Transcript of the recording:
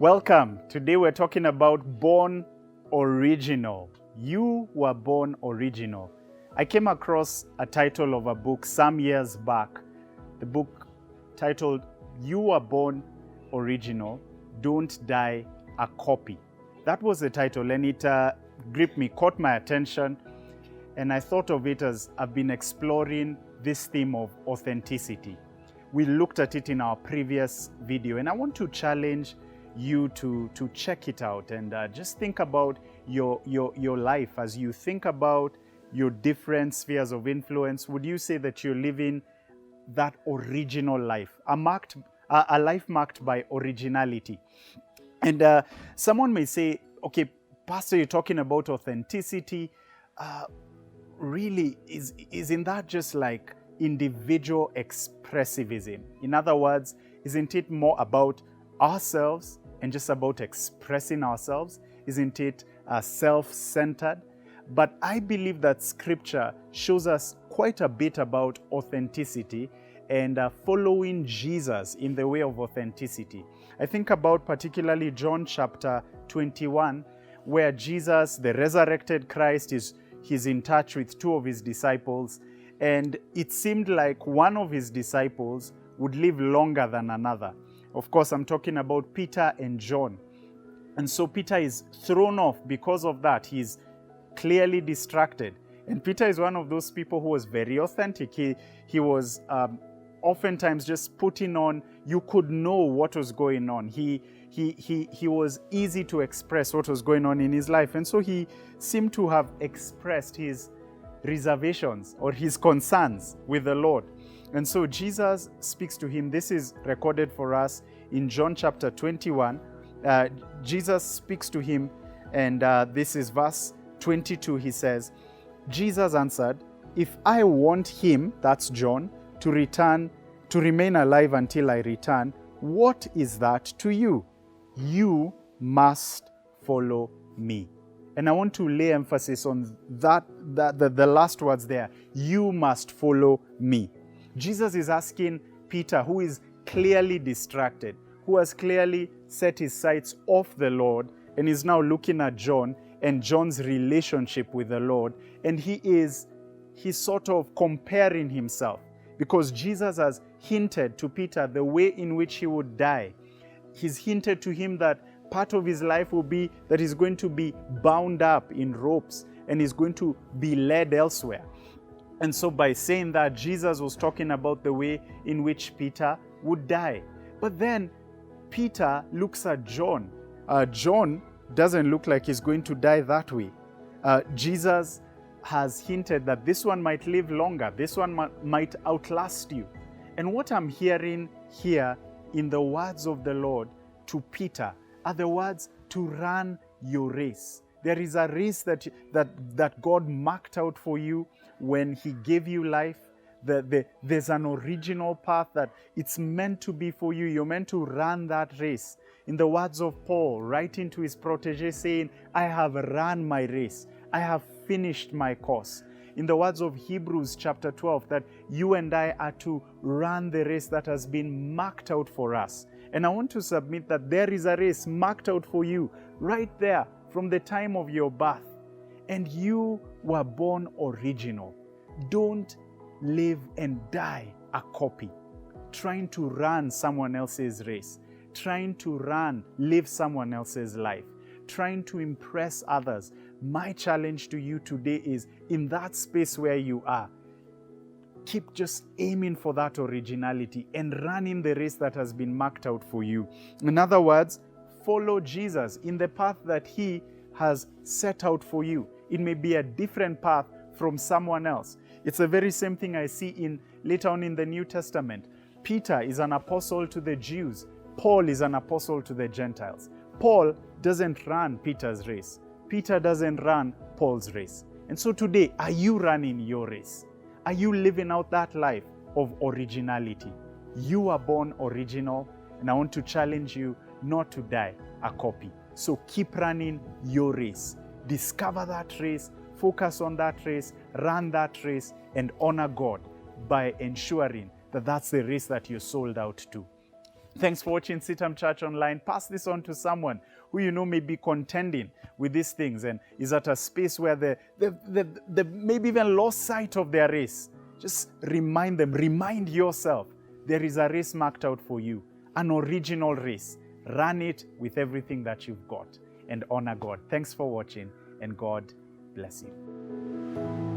Welcome. Today we're talking about born original. You were born original. I came across a title of a book some years back. The book titled, You Were Born Original, Don't Die a Copy. That was the title, and it gripped me, caught my attention, and I thought of it as I've been exploring this theme of authenticity. We looked at it in our previous video, and I want to challenge you to check it out and just think about your life. As you think about your different spheres of influence, would you say that you're living that original life, a life marked by originality? And someone may say, okay, Pastor, you're talking about authenticity. Really, isn't that just like individual expressivism? In other words, isn't it more about ourselves and just about expressing ourselves? Isn't it self-centered? But I believe that Scripture shows us quite a bit about authenticity and following Jesus in the way of authenticity. I think about particularly John chapter 21, where Jesus, the resurrected Christ, he's in touch with two of his disciples, and it seemed like one of his disciples would live longer than another. Of course, I'm talking about Peter and John. And so Peter is thrown off because of that. He's clearly distracted. And Peter is one of those people who was very authentic. He was oftentimes just putting on, you could know what was going on. He was easy to express what was going on in his life. And so he seemed to have expressed his reservations or his concerns with the Lord. And so Jesus speaks to him. This is recorded for us in John chapter 21. Jesus speaks to him, and this is verse 22. He says, Jesus answered, "If I want him," that's John, "to remain alive until I return, what is that to you? You must follow me." And I want to lay emphasis on the last words there. You must follow me. Jesus is asking Peter, who is clearly distracted, who has clearly set his sights off the Lord, and is now looking at John and John's relationship with the Lord. And he's sort of comparing himself, because Jesus has hinted to Peter the way in which he would die. He's hinted to him that part of his life will be that he's going to be bound up in ropes and he's going to be led elsewhere. And so by saying that, Jesus was talking about the way in which Peter would die. But then Peter looks at John. John doesn't look like he's going to die that way. Jesus has hinted that this one might live longer. This one might outlast you. And what I'm hearing here in the words of the Lord to Peter are the words to run your race. There is a race that God marked out for you when he gave you life. There's an original path that it's meant to be for you. You're meant to run that race. In the words of Paul, writing to his protege, saying, I have run my race. I have finished my course. In the words of Hebrews chapter 12, that you and I are to run the race that has been marked out for us. And I want to submit that there is a race marked out for you right there from the time of your birth. And you were born original. Don't live and die a copy, trying to run someone else's race, trying to live someone else's life, trying to impress others. My challenge to you today is, in that space where you are, keep just aiming for that originality and running the race that has been marked out for you. In other words, follow Jesus in the path that he has set out for you. It may be a different path from someone else. It's the very same thing I see later on in the New Testament. Peter is an apostle to the Jews. Paul is an apostle to the Gentiles. Paul doesn't run Peter's race. Peter doesn't run Paul's race. And so today, are you running your race? Are you living out that life of originality? You are born original, and I want to challenge you not to die a copy. So keep running your race. Discover that race, focus on that race, run that race, and honor God by ensuring that that's the race that you're sold out to. Thanks for watching CITAM Church Online. Pass this on to someone who you know may be contending with these things and is at a space where they maybe even lost sight of their race. Just remind them, remind yourself, there is a race marked out for you, an original race. Run it with everything that you've got and honor God. Thanks for watching, and God bless you.